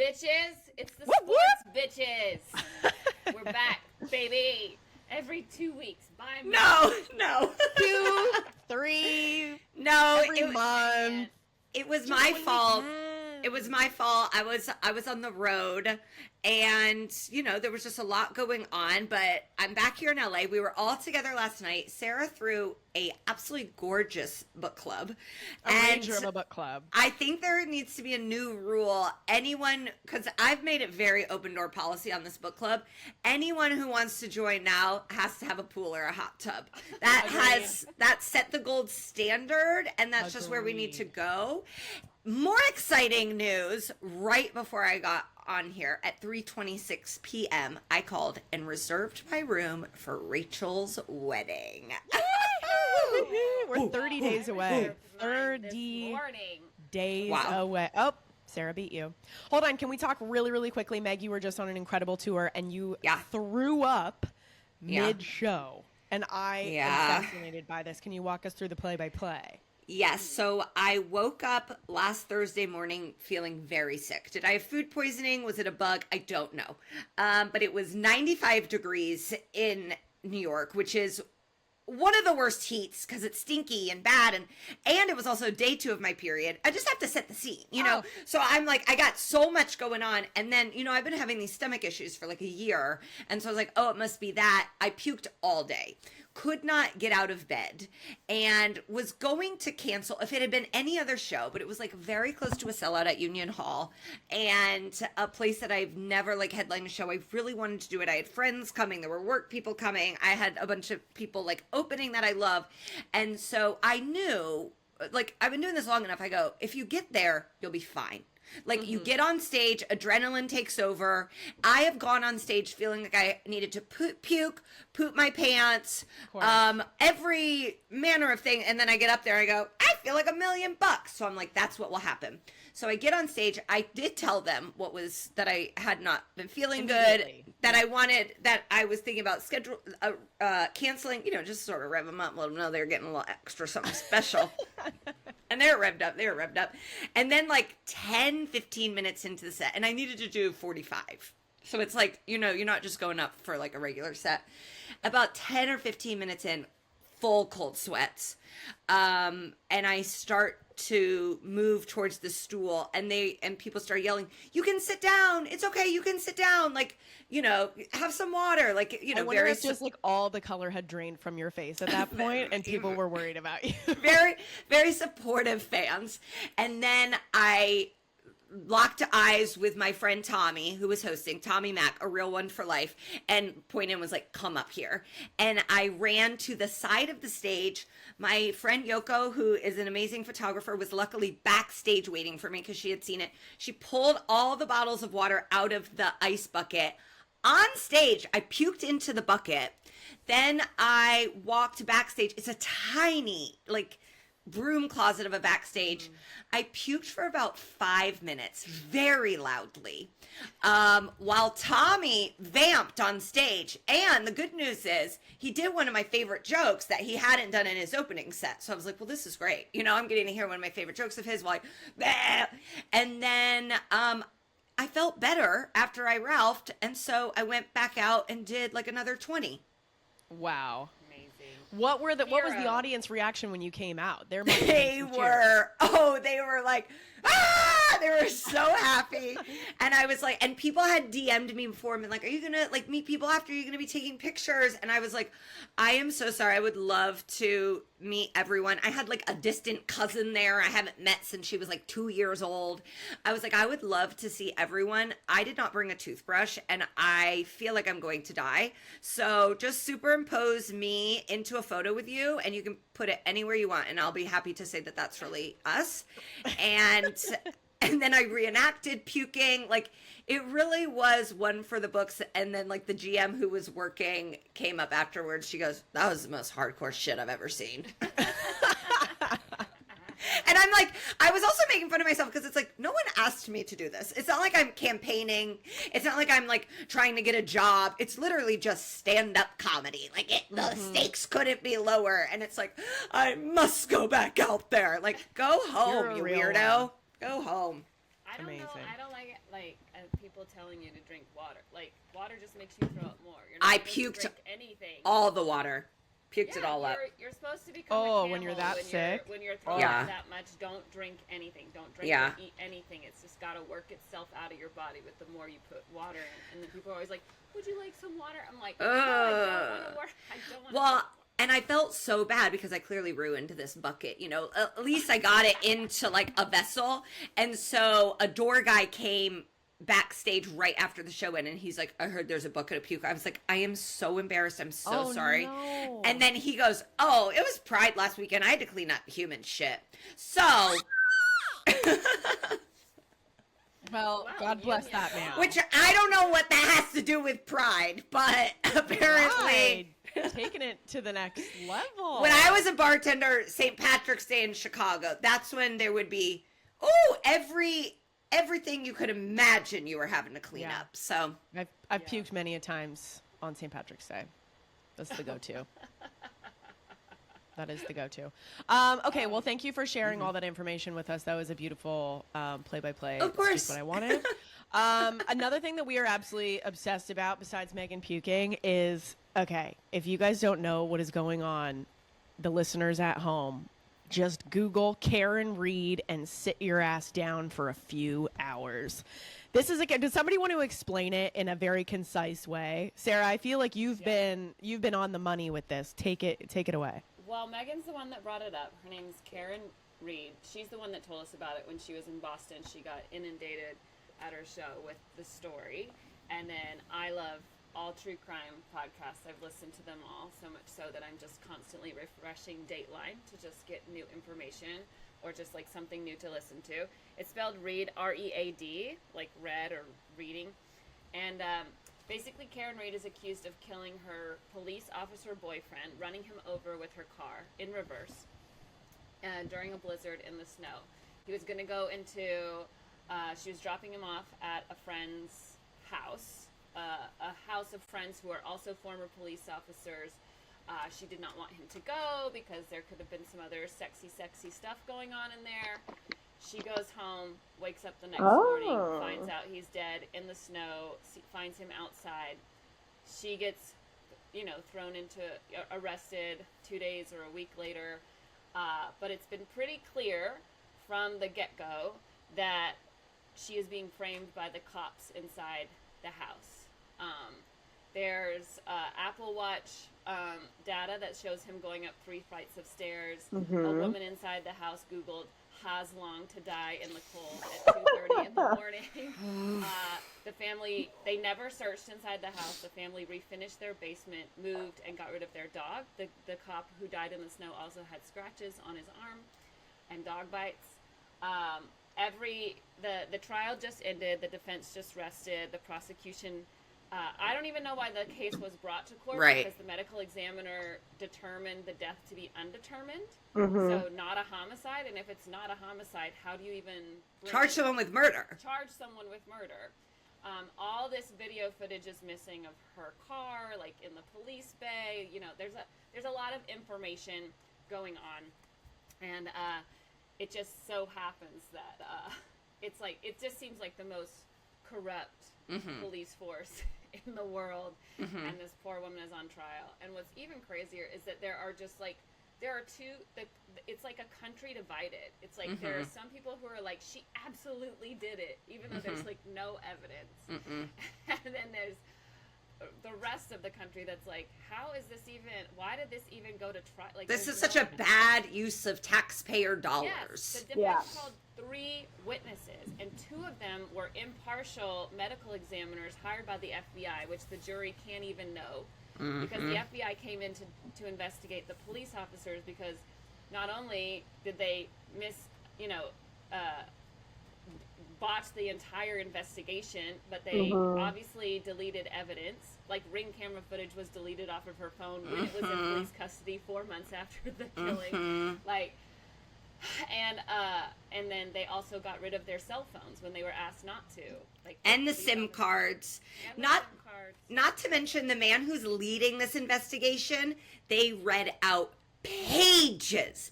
bitches? It's the Whoop, sports bitches. We're back, baby. Every 2 weeks. Bye. No. 2, 3. No, every month. It was my fault. It was my fault. I was on the road, and there was just a lot going on. But I'm back here in LA. We were all together last night. Sarah threw a absolutely gorgeous book club, A ranger of a book club. I think there needs to be a new rule. Because I've made it very open door policy on this book club. Anyone who wants to join now has to have a pool or a hot tub. That set the gold standard, and that's just where we need to go. More exciting news right before I got on here at 3:26 p.m. I called and reserved my room for Rachel's wedding. We're 30 days away. 30 days away. Oh, Sarah beat you. Hold on. Can we talk really, really quickly? Meg, you were just on an incredible tour and you threw up mid-show. And I am fascinated by this. Can you walk us through the play-by-play? Yes, so I woke up last Thursday morning feeling very sick. Did I have food poisoning? Was it a bug? I don't know. But it was 95 degrees in New York, which is one of the worst heats because it's stinky and bad. And it was also day 2 of my period. I just have to set the scene, know? So I'm like, I got so much going on. And then, I've been having these stomach issues for like a year. And so I was like, it must be that. I puked all day. Could not get out of bed and was going to cancel if it had been any other show, but it was like very close to a sellout at Union Hall and a place that I've never like headlined a show. I really wanted to do it. I had friends coming. There were work people coming. I had a bunch of people like opening that I love. And so I knew, like, I've been doing this long enough. I go, if you get there, you'll be fine. Like, you get on stage, adrenaline takes over. I have gone on stage feeling like I needed to poop my pants, every manner of thing. And then I get up there and I go, I feel like $1 million. So I'm like, that's what will happen. So I get on stage. I did tell them that I had not been feeling good, that I was thinking about canceling, just sort of rev them up, let them know they were getting a little extra something special. And they were revved up. And then like 10, 15 minutes into the set, and I needed to do 45. So it's like, you're not just going up for like a regular set. About 10 or 15 minutes in, full cold sweats. And I start to move towards the stool, and people start yelling, you can sit down. It's okay. You can sit down. Like, have some water. Like, I wonder if just like all the color had drained from your face at that point and people were worried about you. Very, very supportive fans. And then I locked eyes with my friend Tommy, who was hosting, Tommy Mack, a real one for life, and pointed and was like, come up here. And I ran to the side of the stage. My friend Yoko, who is an amazing photographer, was luckily backstage waiting for me because she had seen it. She pulled all the bottles of water out of the ice bucket. On stage, I puked into the bucket. Then I walked backstage. It's a tiny, like, broom closet of a backstage. I puked for about 5 minutes, very loudly, while Tommy vamped on stage. And the good news is he did one of my favorite jokes that he hadn't done in his opening set. So I was like, well, this is great. I'm getting to hear one of my favorite jokes of his while and then I felt better after I Ralphed. And so I went back out and did like another 20. Wow. What was the audience reaction when you came out? They were like, they were so happy. And I was like, and people had DM'd me before and been like, are you gonna like meet people after? Are you gonna be taking pictures? And I was like, I am so sorry. I would love to meet everyone. I had like a distant cousin there I haven't met since she was like 2 years old. I was like, I would love to see everyone. I did not bring a toothbrush and I feel like I'm going to die. So just superimpose me into a photo with you and you can put it anywhere you want and I'll be happy to say that that's really us. And then I reenacted puking. Like, it really was one for the books. And then, like, the GM who was working came up afterwards. She goes, that was the most hardcore shit I've ever seen. And I'm like, I was also making fun of myself because it's like, no one asked me to do this. It's not like I'm campaigning. It's not like I'm like trying to get a job. It's literally just stand-up comedy. Like the stakes couldn't be lower. And it's like, I must go back out there. Like, go home, you weirdo. Go home. I don't Amazing. know. I don't like people telling you to drink water. Like water just makes you throw up more. You're I not supposed to puked drink anything. all the water. Puked it all up. You're supposed to become a Oh, camel when you're that sick? When you're throwing Yeah. up that much, don't drink anything. Don't drink Yeah. or eat anything. It's just got to work itself out of your body with the more you put water in. And then people are always like, would you like some water? I'm like, no, I don't want to work. I don't want to Well, and I felt so bad because I clearly ruined this bucket. You know, at least I got it into like a vessel. And so a door guy came backstage right after the show ended, and he's like, I heard there's a bucket of puke. I was like, I am so embarrassed. I'm so sorry. No. And then he goes, oh, it was Pride last weekend. I had to clean up human shit. So... Well, God bless that man. Which I don't know what that has to do with Pride, but apparently... Pride. Taking it to the next level. When I was a bartender, St. Patrick's Day in Chicago, that's when there would be, everything you could imagine you were having to clean up. So I've puked many a times on St. Patrick's Day. That's the go-to. That is the go-to. Okay, well, thank you for sharing all that information with us. That was a beautiful play-by-play. Of course. That's just what I wanted. Another thing that we are absolutely obsessed about, besides Megan puking, is, okay, if you guys don't know what is going on, the listeners at home, just Google Karen Reed and sit your ass down for a few hours. This is does somebody want to explain it in a very concise way? Sarah, I feel like you've been on the money with this. Take it away. Well, Megan's the one that brought it up. Her name's Karen Reed. She's the one that told us about it when she was in Boston. She got inundated at her show with the story. And then I love all true crime podcasts. I've listened to them all, so much so that I'm just constantly refreshing Dateline to just get new information or just like something new to listen to. It's spelled Reed, R-E-A-D, like read or reading. And basically Karen Reed is accused of killing her police officer boyfriend, running him over with her car in reverse during a blizzard in the snow. He was going to go into, she was dropping him off at a friend's house, a house of friends who are also former police officers. She did not want him to go because there could have been some other sexy stuff going on in there. She goes home, wakes up the next morning, finds out he's dead in the snow, finds him outside. She gets, thrown into, arrested 2 days or a week later. But it's been pretty clear from the get-go that she is being framed by the cops inside the house. There's Apple Watch data that shows him going up 3 flights of stairs. A woman inside the house Googled has long to die in the cold at 2:30 in the morning. The family, they never searched inside the house. The family refinished their basement, moved, and got rid of their dog. The cop who died in the snow also had scratches on his arm and dog bites. The trial just ended. The defense just rested. The prosecution, I don't even know why the case was brought to court, because the medical examiner determined the death to be undetermined, so not a homicide. And if it's not a homicide, how do you even charge someone with murder? Charge someone with murder. All this video footage is missing of her car, like in the police bay. There's a lot of information going on, and it just so happens that it just seems like the most corrupt police force in the world, and this poor woman is on trial. And what's even crazier is that there are it's like a country divided. It's like there are some people who are like, she absolutely did it, even though there's like no evidence. And then there's the rest of the country that's like, why did this even go to trial? Like, this is such a bad use of taxpayer dollars. Yes, the defense called 3 witnesses, and 2 of them were impartial medical examiners hired by the FBI, which the jury can't even know, because the FBI came in to investigate the police officers, because not only did they botch the entire investigation, but they obviously deleted evidence. Like Ring camera footage was deleted off of her phone when it was in police custody 4 months after the killing. And then they also got rid of their cell phones when they were asked not to. And the SIM cards. Not to mention the man who's leading this investigation, they read out pages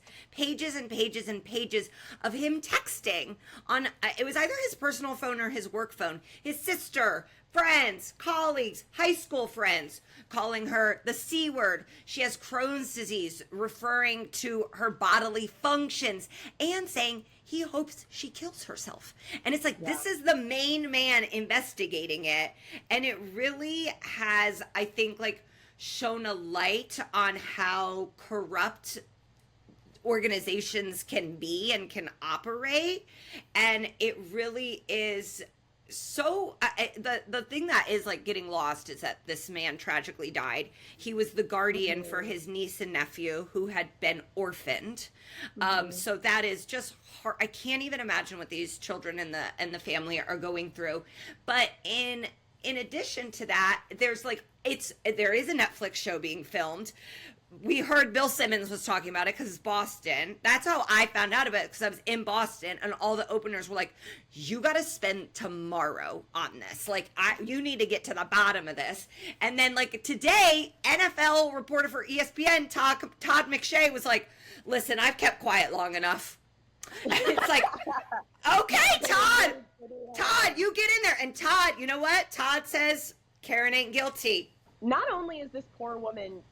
and pages and pages of him texting on, it was either his personal phone or his work phone, his sister, friends, colleagues, high school friends, calling her the C word. She has Crohn's disease, referring to her bodily functions, and saying he hopes she kills herself. And it's like, this is the main man investigating it. And it really has, I think, like, shone a light on how corrupt organizations can be and can operate. And it really is so, the thing that is like getting lost is that this man tragically died. He was the guardian for his niece and nephew who had been orphaned. So that is just hard. I can't even imagine what these children and the family are going through. But in addition to that, there's like, there is a Netflix show being filmed. We heard Bill Simmons was talking about it because it's Boston. That's how I found out about it, because I was in Boston and all the openers were like, you got to spend tomorrow on this. Like, you need to get to the bottom of this. And then like today, NFL reporter for ESPN, Todd McShay, was like, listen, I've kept quiet long enough. And it's like, okay, Todd, you get in there. And Todd, you know what? Todd says Karen ain't guilty. Not only is this poor woman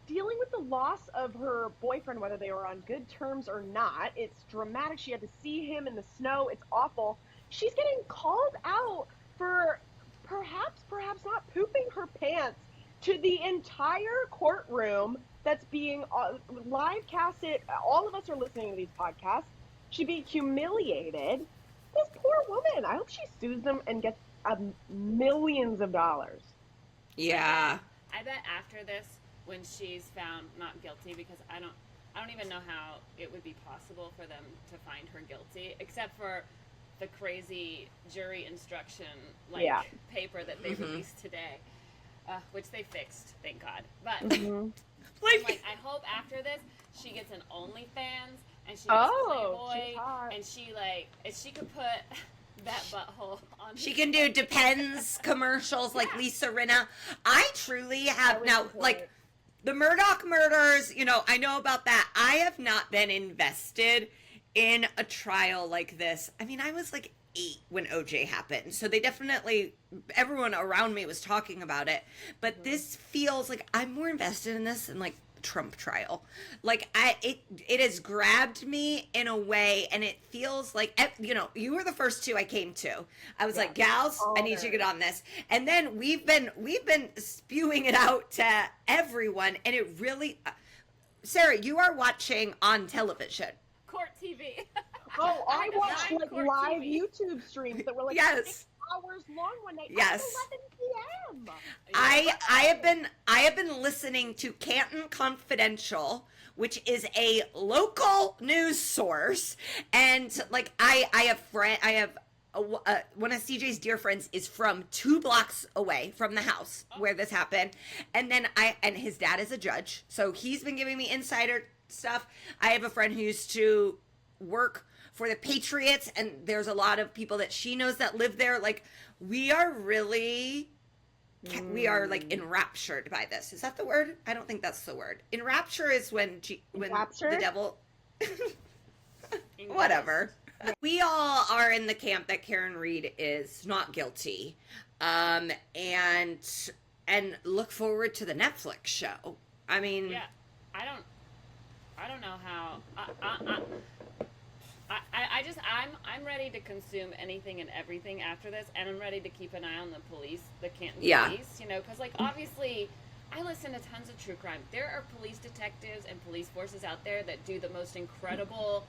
dealing with the loss of her boyfriend, whether they were on good terms or not, it's dramatic. She had to see him in the snow. It's awful. She's getting called out for perhaps not pooping her pants to the entire courtroom that's being live casted. All of us are listening to these podcasts. She's being humiliated. This poor woman. I hope she sues them and gets millions of dollars. Yeah. I bet after this, when she's found not guilty, because I don't even know how it would be possible for them to find her guilty, except for the crazy jury instruction paper that they released today, which they fixed, thank God. But like, I hope after this she gets an OnlyFans and she gets Playboy, and she could put that butthole on. She can do Depends commercials like Lisa Rinna. I truly have now, like, the Murdaugh murders, you know, I know about that. I have not been invested in a trial like this. I mean, I was like 8 when OJ happened. So they definitely, everyone around me was talking about it. But this feels like I'm more invested in this than like Trump trial. Like, it has grabbed me in a way, and it feels like, you know, you were the first 2 I came to. I was like, gals, I need you to get on this. And then we've been spewing it out to everyone, and it really, Sarah, you are watching on television. Court TV. Oh, I watched like live TV. YouTube streams that were like 6 hours long one night. Yes. At 11 p.m. I have been listening to Canton Confidential, which is a local news source, and like I have one of CJ's dear friends is from 2 blocks away from the house where this happened, and then and his dad is a judge, so he's been giving me insider stuff. I have a friend who used to work for the Patriots, and there's a lot of people that she knows that live there. Like, we are like enraptured by this. Is that the word? I don't think that's the word. Enrapture is when the devil. Whatever. We all are in the camp that Karen Reed is not guilty, and look forward to the Netflix show. I mean, yeah, I don't know how. I'm ready to consume anything and everything after this, and I'm ready to keep an eye on the police, the Canton police, you know, because, like, obviously, I listen to tons of true crime. There are police detectives and police forces out there that do the most incredible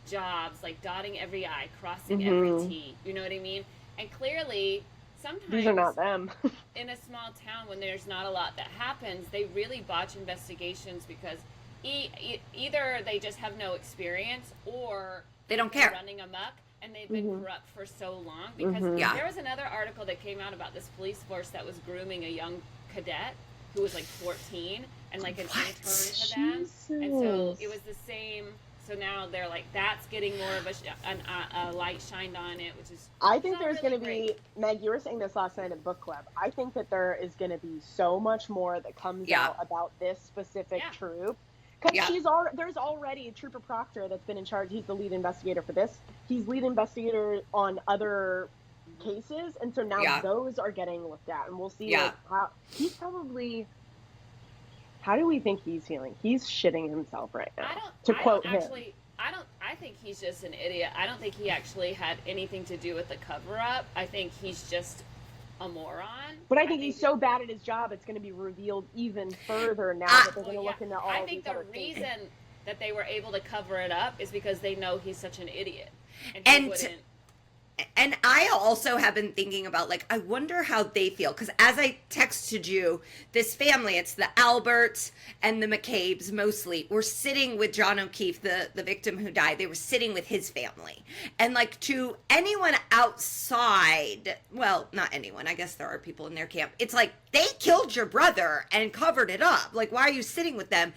jobs, like dotting every I, crossing every T, you know what I mean? And clearly, sometimes these are not them. in a small town, when there's not a lot that happens, they really botch investigations because either they just have no experience, or they don't care, running amok, and they've been corrupt for so long. Because there was another article that came out about this police force that was grooming a young cadet who was like 14 and like an intern to them. And so it was the same. So now they're like, that's getting more of a light shined on it, which is I think there's really going to be, Meg, you were saying this last night at book club. I think that there is going to be so much more that comes out about this specific troop. Because there's already Trooper Proctor that's been in charge. He's the lead investigator for this. He's lead investigator on other cases, and so now those are getting looked at, and we'll see how he's probably. How do we think he's feeling? He's shitting himself right now. I think he's just an idiot. I don't think he actually had anything to do with the cover-up. I think he's just a moron. But I think he's so bad at his job, it's going to be revealed even further now that they're going to look into all I think the reason that they were able to cover it up is because they know he's such an idiot. And I also have been thinking about, like, I wonder how they feel. Because as I texted you, this family, it's the Alberts and the McCabe's mostly, were sitting with John O'Keefe, the victim who died. They were sitting with his family. And, like, to anyone outside, well, not anyone, I guess there are people in their camp. It's like, they killed your brother and covered it up. Like, why are you sitting with them?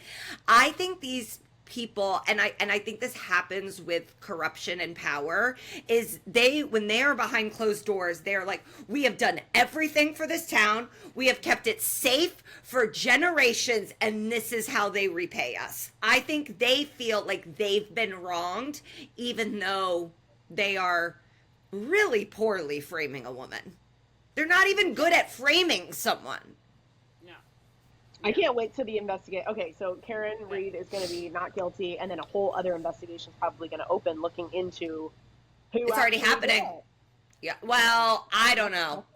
I think these people, and I think this happens with corruption and power, is when they are behind closed doors, they're like, we have done everything for this town, we have kept it safe for generations, and this is how they repay us. I think they feel like they've been wronged, even though they are really poorly framing a woman. They're not even good at framing someone. I can't wait to the investigate. Okay, so Karen Reed is going to be not guilty, and then a whole other investigation is probably going to open looking into who. It's already happening. Yeah. Well, I don't know.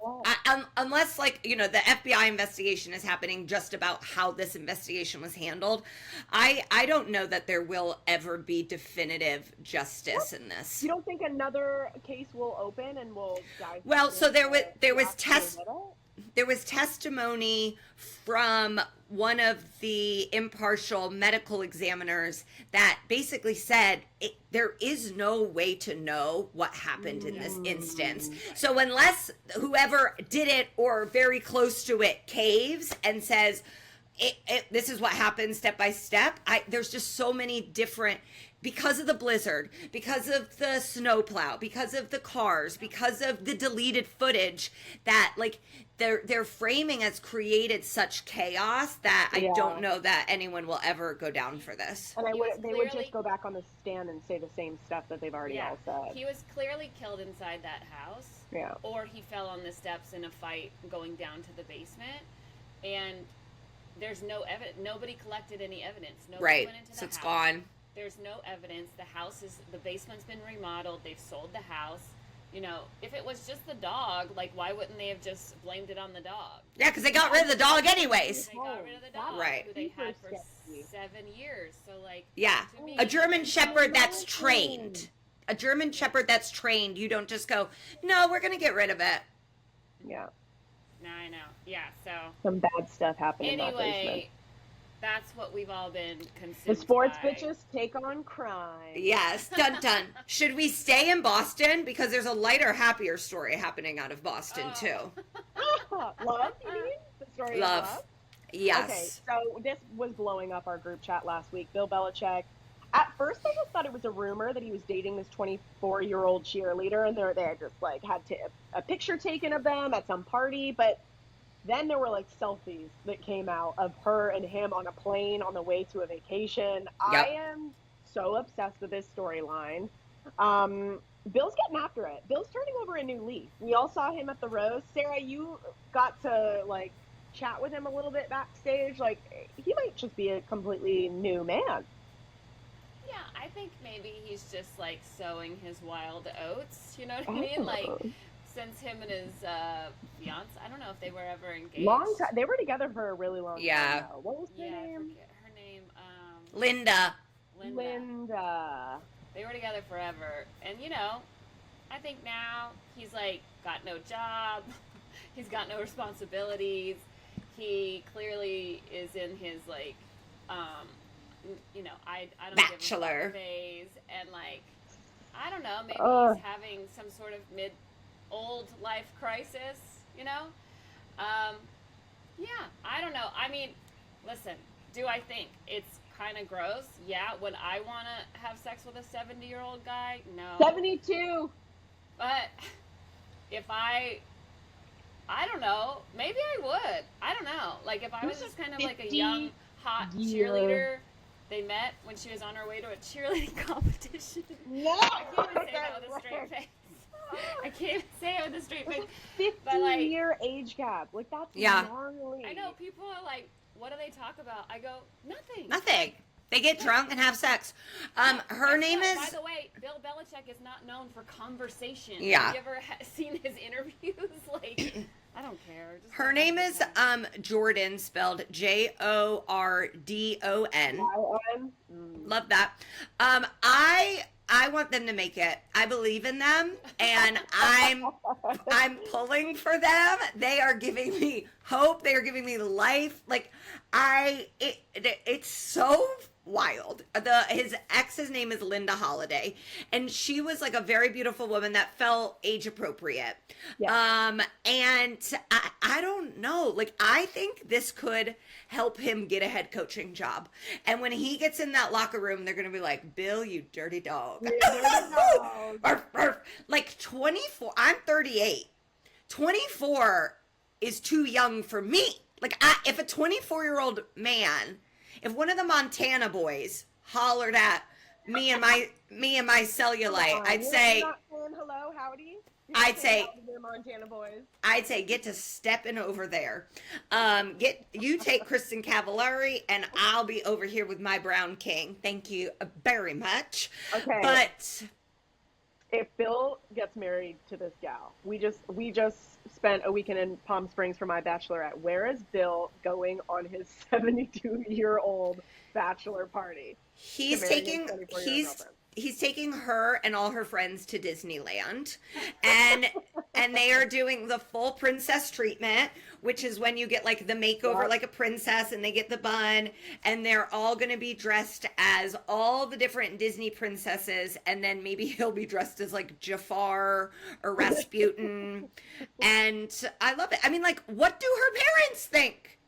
Unless, like, you know, the FBI investigation is happening just about how this investigation was handled. I don't know that there will ever be definitive justice in this. You don't think another case will open and we'll dive? Well, so there was testimony from one of the impartial medical examiners that basically said there is no way to know what happened in this instance. So unless whoever did it or very close to it caves and says, this is what happened step by step, there's just so many different, because of the blizzard, because of the snowplow, because of the cars, because of the deleted footage, that, like, their framing has created such chaos that I don't know that anyone will ever go down for this. And they would just go back on the stand and say the same stuff that they've already all said. He was clearly killed inside that house. Yeah. Or he fell on the steps in a fight going down to the basement. And there's no evidence. Nobody collected any evidence. Nobody went into the house. It's gone. There's no evidence. The basement's been remodeled. They've sold the house. You know, if it was just the dog, like, why wouldn't they have just blamed it on the dog? Yeah, because they got rid of the dog anyways. They got rid of the dog, right? Who they had for 7 years. So, like, a German Shepherd that's trained. A German Shepherd that's trained. You don't just go, no, we're going to get rid of it. Yeah. No, I know. Yeah, so. Some bad stuff happened in that basement. Anyway, that's what we've all been consumed The sports by. bitches take on crime. Yes, dun dun. Should we stay in Boston? Because there's a lighter, happier story happening out of Boston, too. Love, you mean? The story of Love? Yes. Okay, so this was blowing up our group chat last week. Bill Belichick. At first, I just thought it was a rumor that he was dating this 24-year-old cheerleader, and they had just, like, had a picture taken of them at some party, but then there were, like, selfies that came out of her and him on a plane on the way to a vacation. Yep. I am so obsessed with this storyline. Bill's getting after it. Bill's turning over a new leaf. We all saw him at the Rose. Sarah, you got to, like, chat with him a little bit backstage. Like, he might just be a completely new man. Yeah, I think maybe he's just, like, sowing his wild oats. You know what I mean? Like, since him and his fiance, I don't know if they were ever engaged. Long time. They were together for a really long time. Though. What was her name? I forget her name. Linda. They were together forever. And, you know, I think now he's, like, got no job. He's got no responsibilities. He clearly is in his, like, you know, I don't Bachelor give him phase. And, like, I don't know, maybe he's having some sort of old life crisis, you know? Yeah, I don't know. I mean, listen, do I think it's kind of gross? Yeah. Would I want to have sex with a 70-year-old guy? No. 72. But if I don't know, maybe I would. I don't know. Like, if I was just kind of like a young, hot cheerleader, They met when she was on her way to a cheerleading competition. No! I can't even say that with a straight face. I can't say it with a straight face. 15-year age gap. Like, that's gnarly. I know, people are like, what do they talk about? I go, nothing. Nothing. They get drunk and have sex. Her name is... By the way, Bill Belichick is not known for conversation. Yeah. Have you ever seen his interviews? Like, I don't care. Just her name is Jordan, spelled Jordon. Love that. I want them to make it. I believe in them, and I'm pulling for them. They are giving me hope. They are giving me life. Like it's so wild. His ex's name is Linda Holiday, and she was like a very beautiful woman that felt age appropriate. Yeah. And I don't know. Like, I think this could help him get a head coaching job. And when he gets in that locker room, they're gonna be like, Bill, you dirty dog. Arf, arf. Like 24. I'm 38. 24 is too young for me. Like, if a 24-year-old man, if one of the Montana boys hollered at me and my cellulite, I'd say, hello, howdy. I'd say, Montana boys. I'd say, get to stepping over there. You take Kristen Cavallari, and I'll be over here with my brown king. Thank you very much. Okay. But if Bill gets married to this gal, we just spent a weekend in Palm Springs for my bachelorette. Where is Bill going on his 72-year-old bachelor party? He's taking her and all her friends to Disneyland, and they are doing the full princess treatment, which is when you get like the makeover like a princess, and they get the bun, and they're all going to be dressed as all the different Disney princesses, and then maybe he'll be dressed as like Jafar or Rasputin. And I love it. I mean, like, what do her parents think?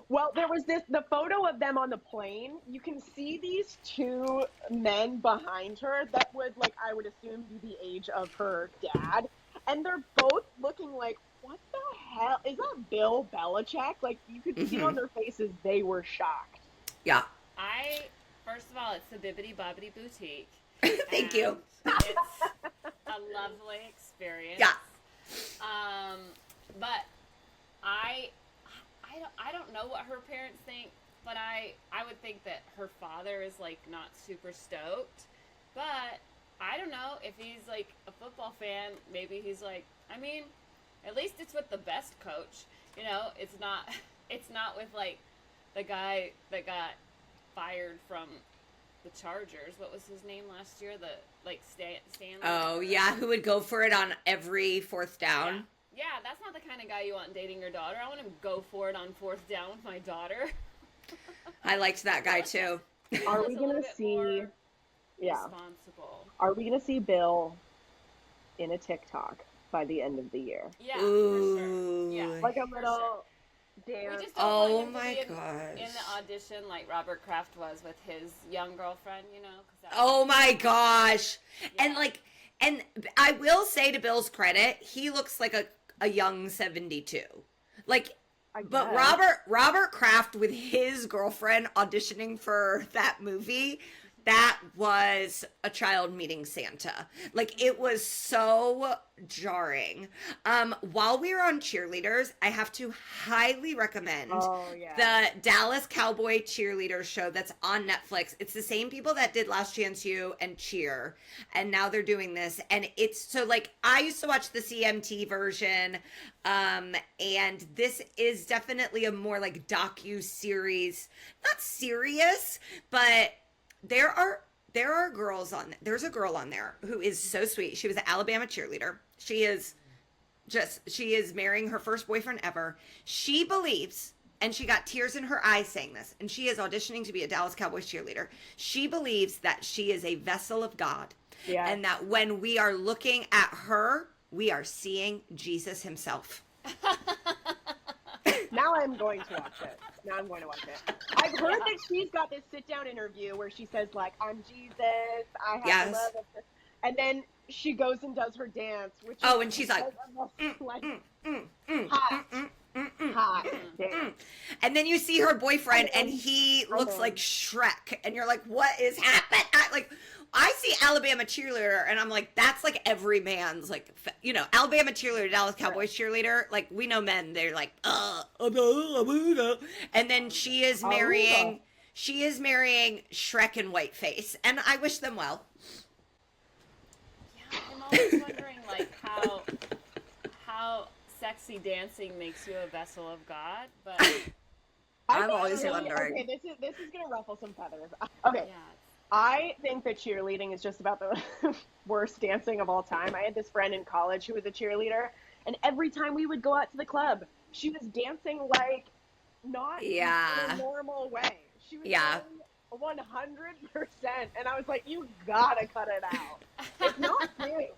Well, there was the photo of them on the plane. You can see these two men behind her that would, like, I would assume be the age of her dad. And they're both looking like, what the hell? Is that Bill Belichick? Like, you could see on their faces they were shocked. Yeah. First of all, it's the Bibbidi Bobbidi Boutique. Thank you. It's a lovely experience. Yeah. But I don't know what her parents think, but I would think that her father is like not super stoked. But I don't know if he's like a football fan. Maybe he's like, I mean, at least it's with the best coach. You know, it's not with like the guy that got fired from the Chargers. What was his name last year? Stanley. Oh yeah, who would go for it on every fourth down? Yeah, that's not the kind of guy you want dating your daughter. I want him to go for it on fourth down with my daughter. I liked that guy too. Are we gonna see? Yeah. Responsible. Are we gonna see Bill in a TikTok by the end of the year? Yeah, Ooh. for sure. Yeah, like a little dance. We just don't want him my to be gosh. in the audition like Robert Kraft was with his young girlfriend, you know. Oh my gosh. Yeah. And I will say, to Bill's credit, he looks like a young 72. Like, but Robert Kraft with his girlfriend auditioning for that movie, that was a child meeting Santa. Like, it was so jarring. While we were on cheerleaders, I have to highly recommend the Dallas Cowboy cheerleader show that's on Netflix. It's the same people that did Last Chance U and Cheer, and now they're doing this. And it's so, like, I used to watch the CMT version, and this is definitely a more like docu-series, not serious, but there are girls on. There's a girl on there who is so sweet. She was an Alabama cheerleader. She is marrying her first boyfriend ever. She believes, and she got tears in her eyes saying this, and she is auditioning to be a Dallas Cowboys cheerleader. She believes that she is a vessel of God, and that when we are looking at her, we are seeing Jesus himself. Now I'm going to watch it. I've heard that she's got this sit-down interview where she says, like, I'm Jesus, I have love of this. And then she goes and does her dance, which and she's like, hot. hot. And then you see her boyfriend, and he looks like Shrek, and you're like, what is happening? I see Alabama cheerleader, and I'm like, that's like every man's, like, you know, Alabama cheerleader, Dallas Cowboys cheerleader. Like, we know men, they're like, and then she is marrying Shrek and Whiteface, and I wish them well. Yeah, I'm always wondering, like, how sexy dancing makes you a vessel of God, but I'm always wondering. Okay, this is gonna ruffle some feathers. Okay. yeah. I think that cheerleading is just about the worst dancing of all time. I had this friend in college who was a cheerleader, and every time we would go out to the club, she was dancing like not in a normal way. She was doing 100%, and I was like, you gotta cut it out. It's not cute.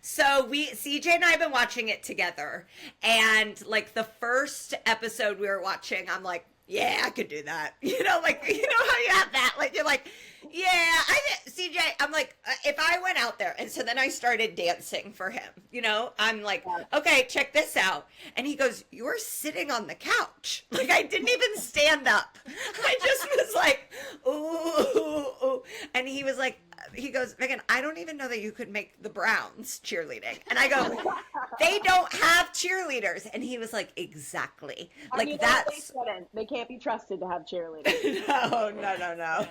So CJ and I have been watching it together, and like the first episode we were watching, I'm like, yeah, I could do that. You know, like, you know how you have that, like, you're like, yeah, CJ, I'm like, if I went out there, and so then I started dancing for him, you know, I'm like, okay, check this out. And he goes, you're sitting on the couch. Like, I didn't even stand up. I just was like, ooh. And he was like, he goes, Megan, I don't even know that you could make the Browns cheerleading. And I go, they don't have cheerleaders. And he was like, exactly. Like, they can't be trusted to have cheerleaders. No.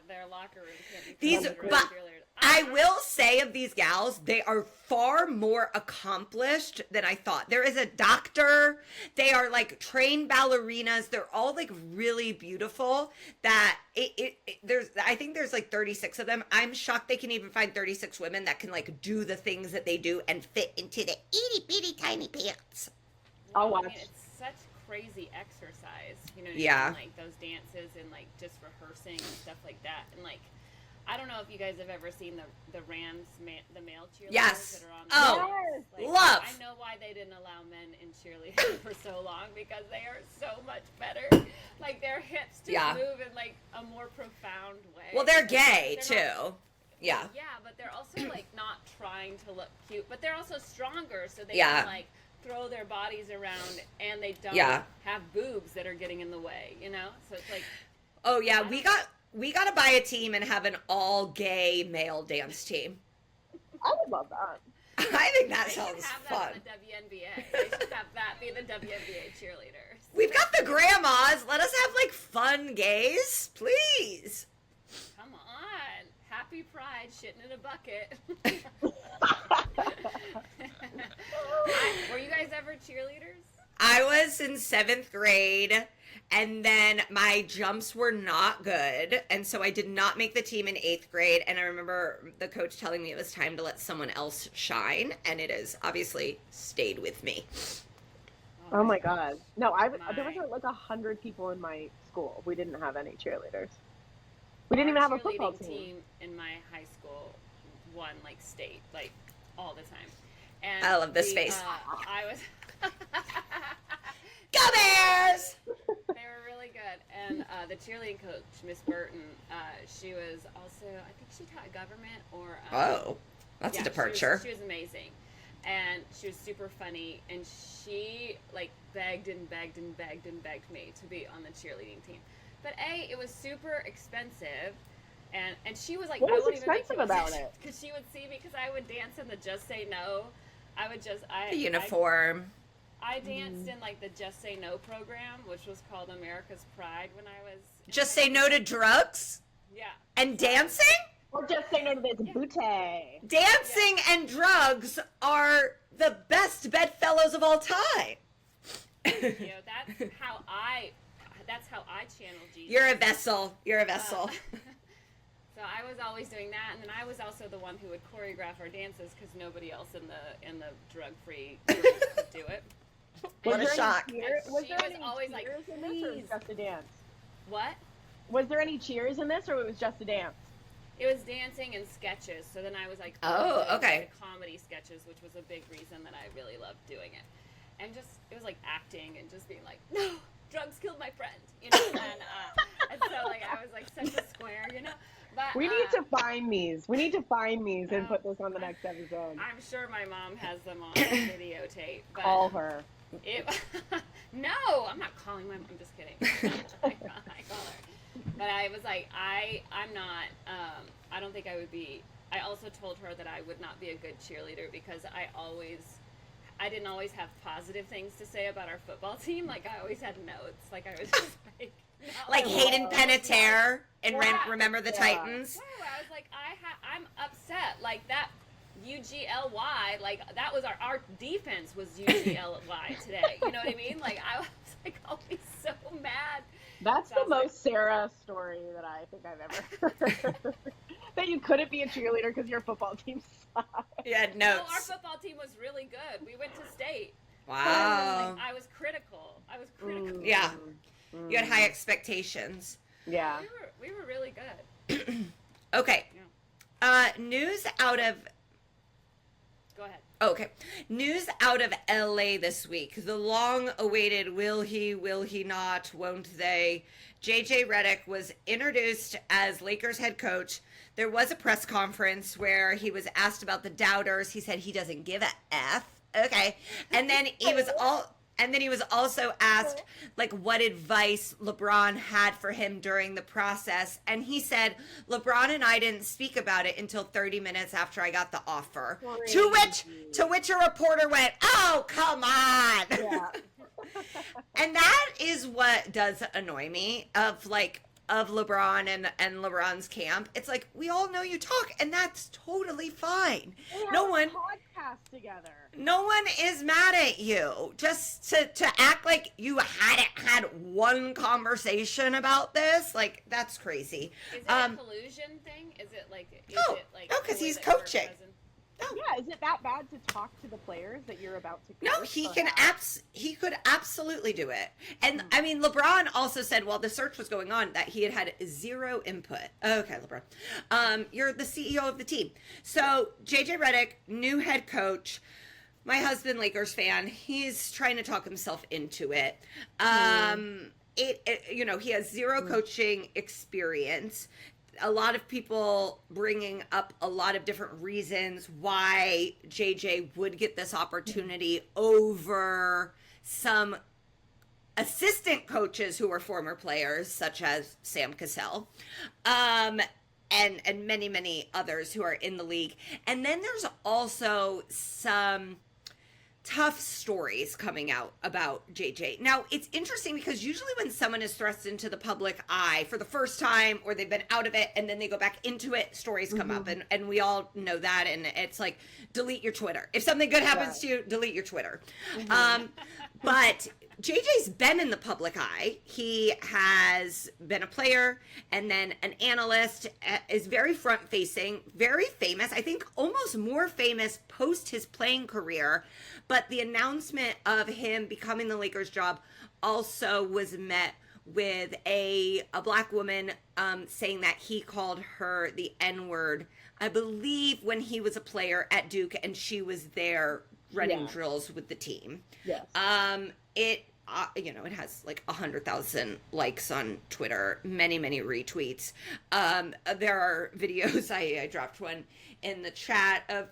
Their locker room can't be cheerleaders. I will say of these gals, they are far more accomplished than I thought. There is a doctor. They are like trained ballerinas. They're all like really beautiful. That I think there's like 36 of them. I'm shocked they can even find 36 women that can like do the things that they do and fit into the itty bitty tiny pants. I'll watch. I mean, it's such crazy exercise, you know what I mean? Like those dances and like just rehearsing and stuff like that. And like, I don't know if you guys have ever seen the Rams, the male cheerleaders that are on the love. I know why they didn't allow men in cheerleading for so long, because they are so much better. Like their hips just move in like a more profound way. Well, they're gay too. Yeah, but they're also like not trying to look cute, but they're also stronger, so they can like throw their bodies around, and they don't have boobs that are getting in the way, you know? So it's like, oh yeah, we got to buy a team and have an all gay male dance team. I would love that. I think that sounds fun. That in the WNBA. They should have that be the WNBA cheerleaders. We've got the grandmas. Let us have like fun gays, please. Come on. Happy Pride, shitting in a bucket. Were you guys ever cheerleaders? I was in 7th grade, and then my jumps were not good, and so I did not make the team in 8th grade, and I remember the coach telling me it was time to let someone else shine, and it has obviously stayed with me. Oh my God. No, there was like 100 people in my school. We didn't have any cheerleaders. We didn't even have a football team. In my high school won like state, like all the time. And I love this face. I was Go Bears! They were really good. And the cheerleading coach, Miss Burton, she was also, I think she taught government or that's a departure. She was amazing. And she was super funny, and she like begged and begged and begged and begged me to be on the cheerleading team. But it was super expensive, and she was like, what was I wouldn't expensive even about it? Because she would see me, because I would dance in the Just Say No. The uniform. I danced in like the Just Say No program, which was called America's Pride when I was. Just say no to drugs. Yeah. And dancing. Or just say no to this booty. Dancing and drugs are the best bedfellows of all time. Thank you. That's how I channel Jesus. You're a vessel. So I was always doing that, and then I was also the one who would choreograph our dances, because nobody else in the drug-free group could do it. What a shock! Was there any always like, cheers in this, or was it just a dance? What? Was there any cheers in this, or it was just a dance? It was dancing and sketches. So then I was like, okay, the comedy sketches, which was a big reason that I really loved doing it, and just it was like acting and just being like, no, drugs killed my friend, you know, and so like I was like such a square, you know. But, We need to find these. We need to find these and put this on the next episode. I'm sure my mom has them on videotape. But Call her. No, I'm not calling my mom. I'm just kidding. I call her. But I was like, I'm not, I don't think I would be. I also told her that I would not be a good cheerleader because I didn't always have positive things to say about our football team. Like, I always had notes. Like, I was just like... No. Like Hayden Panettiere and Remember the Titans? No, I was like, I'm upset. Like, that UGLY, like, that was our defense was UGLY today. You know what I mean? Like, I was like, always so mad. That's the most Sarah story that I think I've ever heard. That you couldn't be a cheerleader because your football team sucked. Yeah, notes. No, our football team was really good. We went to state. Wow. I was critical. Yeah. You had high expectations. Yeah. We were really good. Okay. Yeah. News out of... Go ahead. Okay. News out of LA this week. The long-awaited will he not, won't they? JJ Redick was introduced as Lakers head coach. There was a press conference where he was asked about the doubters. He said he doesn't give a F. Okay. And then he was also asked, like, what advice LeBron had for him during the process. And he said, LeBron and I didn't speak about it until 30 minutes after I got the offer. To which a reporter went, oh, come on. Yeah. And that is what does annoy me of LeBron and LeBron's camp. It's like, we all know you talk, and that's totally fine. No one podcast together. No one is mad at you. Just to act like you hadn't had one conversation about this, like, that's crazy. Is it a collusion thing? Is it like No, because he's coaching. Oh. Yeah, is it that bad to talk to the players that you're about to coach? No, he could absolutely do it. And I mean, LeBron also said while the search was going on that he had zero input. Okay, LeBron. You're the CEO of the team. So JJ Redick, new head coach. My husband, Lakers fan, he's trying to talk himself into it. He has zero coaching experience. A lot of people bringing up a lot of different reasons why JJ would get this opportunity over some assistant coaches who were former players, such as Sam Cassell, and many, many others who are in the league. And then there's also some tough stories coming out about JJ. Now, it's interesting because usually when someone is thrust into the public eye for the first time, or they've been out of it and then they go back into it, stories come up, and we all know that, and it's like, delete your Twitter. If something good happens to you, delete your Twitter. But JJ's been in the public eye. He has been a player and then an analyst, is very front-facing, very famous, I think almost more famous post his playing career. But the announcement of him becoming the Lakers job also was met with a black woman saying that he called her the N-word, I believe, when he was a player at Duke and she was there running drills with the team. Yes. It has like 100,000 likes on Twitter, many, many retweets. There are videos, I dropped one in the chat of,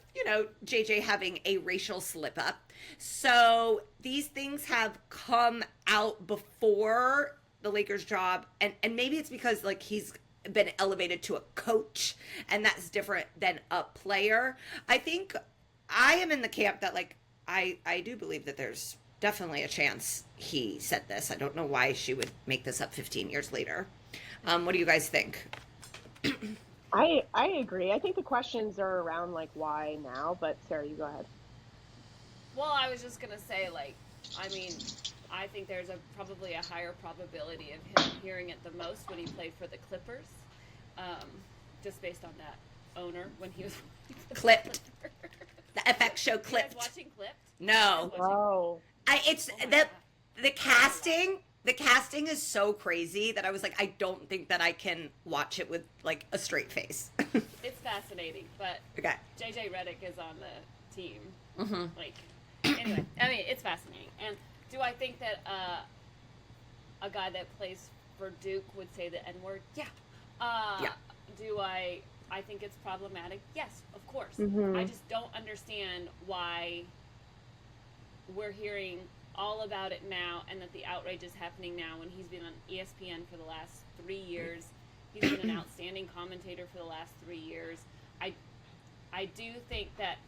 JJ having a racial slip up. So these things have come out before the Lakers job. And maybe it's because like he's been elevated to a coach and that's different than a player. I think I am in the camp that like, I do believe that there's definitely a chance he said this. I don't know why she would make this up 15 years later. What do you guys think? I agree. I think the questions are around like why now, but Sarah, you go ahead. Well, I was just gonna say, like, I mean, I think there's probably a higher probability of him hearing it the most when he played for the Clippers, just based on that owner when he was Clipped. The FX show Clipped. You guys watching Clipped? No. Oh. It's the casting. The casting is so crazy that I was like, I don't think that I can watch it with like a straight face. It's fascinating, but okay. JJ Redick is on the team. Mm-hmm. Like, anyway, I mean, it's fascinating. And do I think that a guy that plays for Duke would say the N-word? Yeah. Yeah. I think it's problematic? Yes, of course. Mm-hmm. I just don't understand why we're hearing all about it now, and that the outrage is happening now when he's been on ESPN for the last 3 years. He's been an outstanding commentator for the last 3 years. I do think that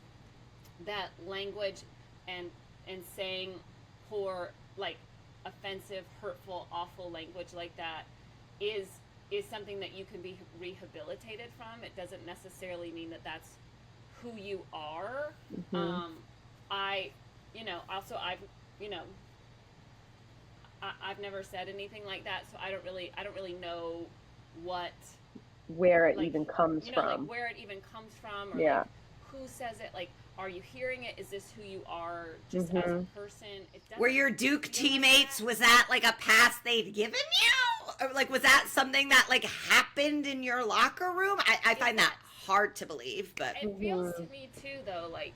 language and saying poor, like, offensive, hurtful, awful language like that is something that you can be rehabilitated from. It doesn't necessarily mean that that's who you are. Mm-hmm. I've never said anything like that, so I don't really know what, Where it like, even comes from. like where it even comes from, or Yeah. like who says it. Like, are you hearing it? Is this who you are just Mm-hmm. as a person? It doesn't Were your Duke feel like teammates, that. was that like a pass they'd given you? Or like, was that something that like happened in your locker room? I find that hard to believe, but It feels to me too, though, like,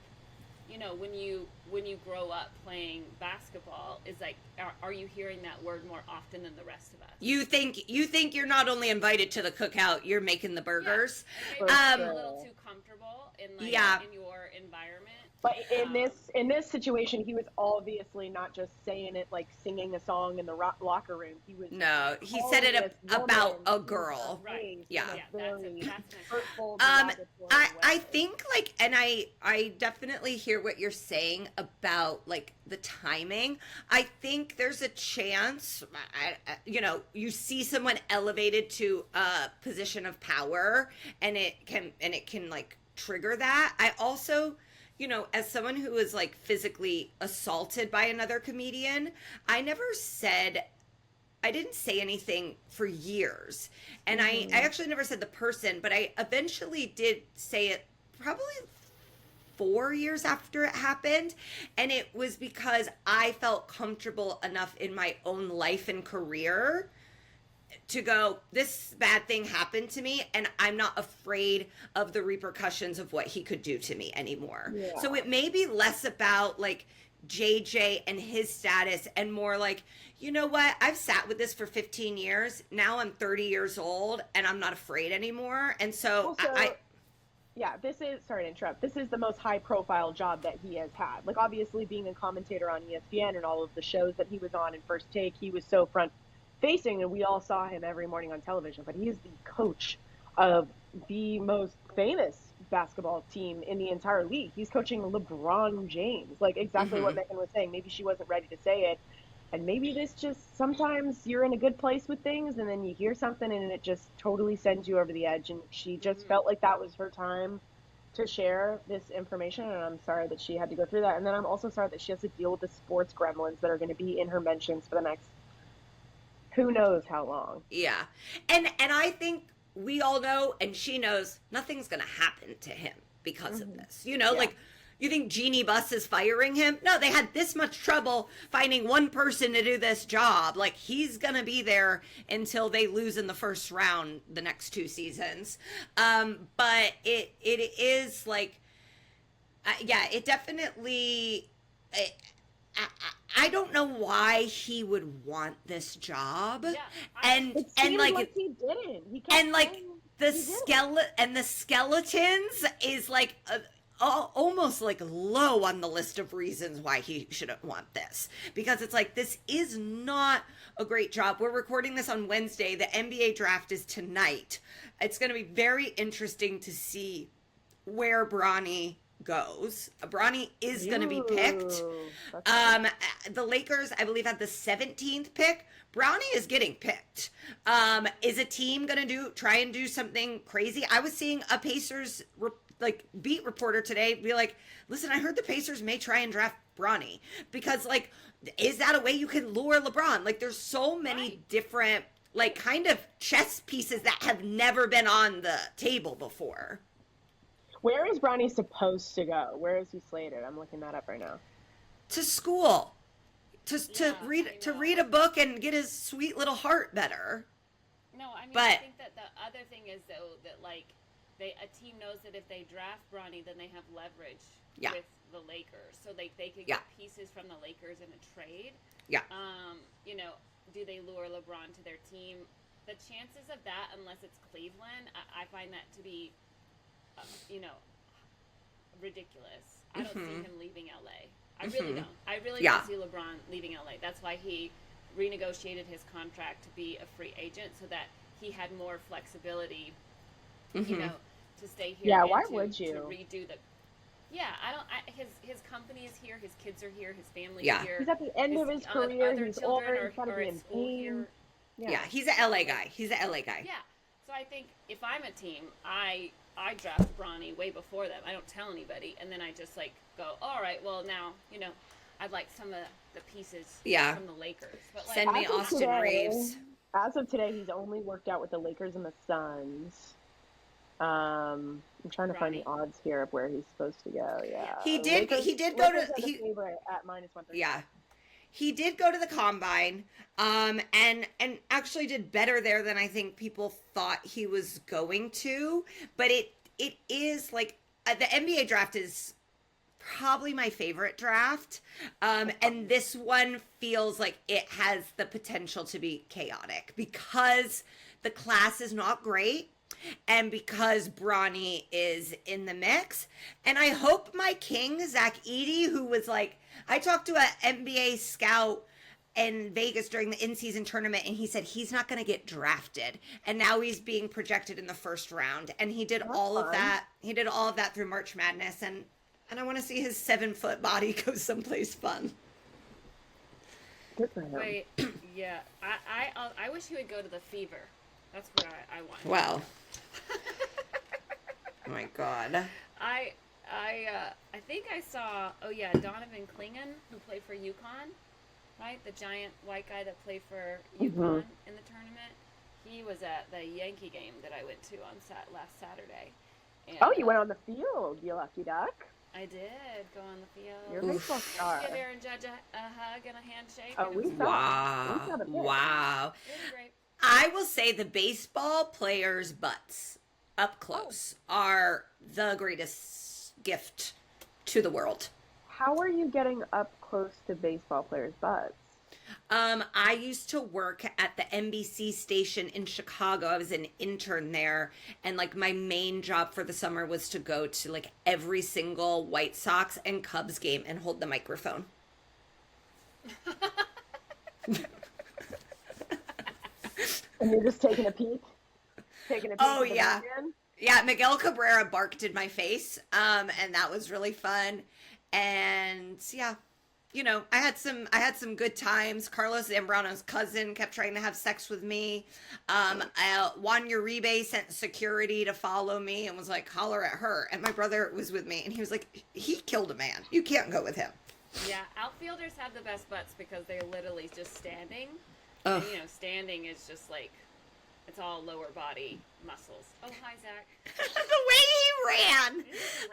when you grow up playing basketball, is like, are you hearing that word more often than the rest of us? you think you're not only invited to the cookout, you're making the burgers. Maybe For you're a sure. little too comfortable in Yeah. in your environment. But in this situation, he was obviously not just saying it like singing a song in the locker room. He was No, he calling said it this about woman a to her girl. face Right. in Yeah. a That's very an hurtful, I derogatory way. think like, and I definitely hear what you're saying about like the timing. I think there's a chance, you see someone elevated to a position of power, and it can like trigger that. I also, as someone who was like physically assaulted by another comedian, I didn't say anything for years. And I actually never said the person, but I eventually did say it probably 4 years after it happened. And it was because I felt comfortable enough in my own life and career to go, this bad thing happened to me, and I'm not afraid of the repercussions of what he could do to me anymore. Yeah. So it may be less about like JJ and his status, and more like, you know what? I've sat with this for 15 years. Now I'm 30 years old, and I'm not afraid anymore. And so Also, yeah, sorry to interrupt. This is the most high profile job that he has had. Like, obviously, being a commentator on ESPN and all of the shows that he was on in First Take, he was so front facing, and we all saw him every morning on television. But he is the coach of the most famous basketball team in the entire league. He's coaching LeBron James. Like, exactly what Megan was saying. Maybe she wasn't ready to say it. And maybe this just, sometimes you're in a good place with things, and then you hear something and it just totally sends you over the edge. And she just felt like that was her time to share this information. And I'm sorry that she had to go through that. And then I'm also sorry that she has to deal with the sports gremlins that are going to be in her mentions for the next who knows how long. Yeah. And I think we all know, and she knows, nothing's going to happen to him because of this. Like, you think Jeannie Buss is firing him? No, they had this much trouble finding one person to do this job. Like, he's going to be there until they lose in the first round the next 2 seasons. But it is like, it definitely... I don't know why he would want this job. Yeah, and like he didn't. He kept and like saying the skeletons is like almost like low on the list of reasons why he shouldn't want this, because it's like, this is not a great job. We're recording this on Wednesday. The NBA draft is tonight. It's going to be very interesting to see where Bronny goes. Bronny is going to be picked. The Lakers, I believe, had the 17th pick. Bronny is getting picked. Is a team going to try and do something crazy? I was seeing a Pacers beat reporter today be like, listen, I heard the Pacers may try and draft Bronny, because like, is that a way you can lure LeBron? Like, there's so many different like kind of chess pieces that have never been on the table before. Where is Bronny supposed to go? Where is he slated? I'm looking that up right now. To school, to read a book and get his sweet little heart better. No, I mean, but I think that the other thing is, though, that like a team knows that if they draft Bronny, then they have leverage with the Lakers, so they could get pieces from the Lakers in a trade. Yeah. Do they lure LeBron to their team? the chances of that, unless it's Cleveland, I find that to be, ridiculous. I don't see him leaving LA. I really don't. I really don't see LeBron leaving LA. That's why he renegotiated his contract to be a free agent, so that he had more flexibility, to stay here. Yeah, why to, would you? To redo the. Yeah, his company is here. His kids are here. His family's here. He's at the end of his career. He's older. He's got to be in pain. Yeah, he's an LA guy. Yeah. So I think if I'm a team, I draft Bronny way before them. I don't tell anybody, and then I just go, all right, well now I'd like some of the pieces from the Lakers. But send me Austin Reeves. As of today, he's only worked out with the Lakers and the Suns. I'm trying to find the odds here of where he's supposed to go. Yeah, he did go to favorite at -130. Yeah. He did go to the combine, and actually did better there than I think people thought he was going to. But it is the NBA draft is probably my favorite draft, and this one feels like it has the potential to be chaotic because the class is not great. And because Bronny is in the mix. And I hope my king, Zach Edey, who was I talked to an NBA scout in Vegas during the in-season tournament, and he said he's not going to get drafted. And now he's being projected in the first round. And he did all of that. He did all of that through March Madness. And I want to see his 7-foot body go someplace fun. Good for him. Wait, yeah. I wish he would go to the Fever. That's what I want. Wow. Oh my God. I think I saw Donovan Clingan, who played for UConn, right? The giant white guy that played for UConn in the tournament. He was at the Yankee game that I went to on last Saturday. And, you went on the field, you lucky duck. I did go on the field. You're a baseball star. Give Aaron Judge a hug and a handshake. Oh, we saw it. Wow. It was great. I will say the baseball players' butts up close are the greatest gift to the world. How are you getting up close to baseball players' butts? I used to work at the NBC station in Chicago. I was an intern there, and my main job for the summer was to go to every single White Sox and Cubs game and hold the microphone. And you're just taking a peek? Oh, yeah. Yeah, Miguel Cabrera barked in my face, and that was really fun. And, yeah, I had some good times. Carlos Zambrano's cousin kept trying to have sex with me. Juan Uribe sent security to follow me and was like, holler at her. And my brother was with me, and he was like, he killed a man. You can't go with him. Yeah, outfielders have the best butts because they're literally just standing. Ugh. And, standing is just it's all lower body muscles. Oh, hi, Zach. The way he ran,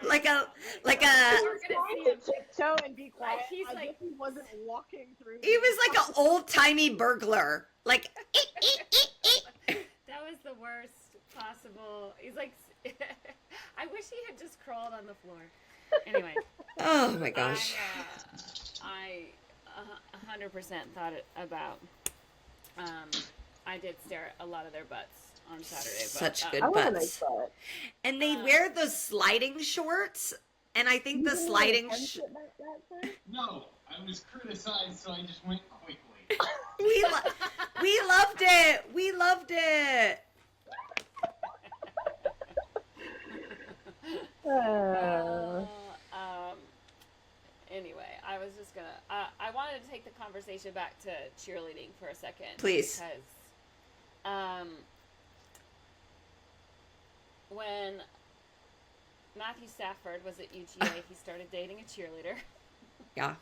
like a. He was trying to tiptoe and be quiet. He's as if he wasn't walking through. He was like an old-timey burglar. That was the worst possible. He's like, I wish he had just crawled on the floor. Anyway. Oh my gosh. I 100% thought about. I did stare at a lot of their butts on Saturday. Such good I want a butts. nice butt. And they wear those sliding shorts, and I think the sliding. No, I was criticized, so I just went quickly. we loved it. We loved it. Anyway, I was just gonna. I wanted to take the conversation back to cheerleading for a second, please. Because, when Matthew Stafford was at UGA, he started dating a cheerleader. Yeah.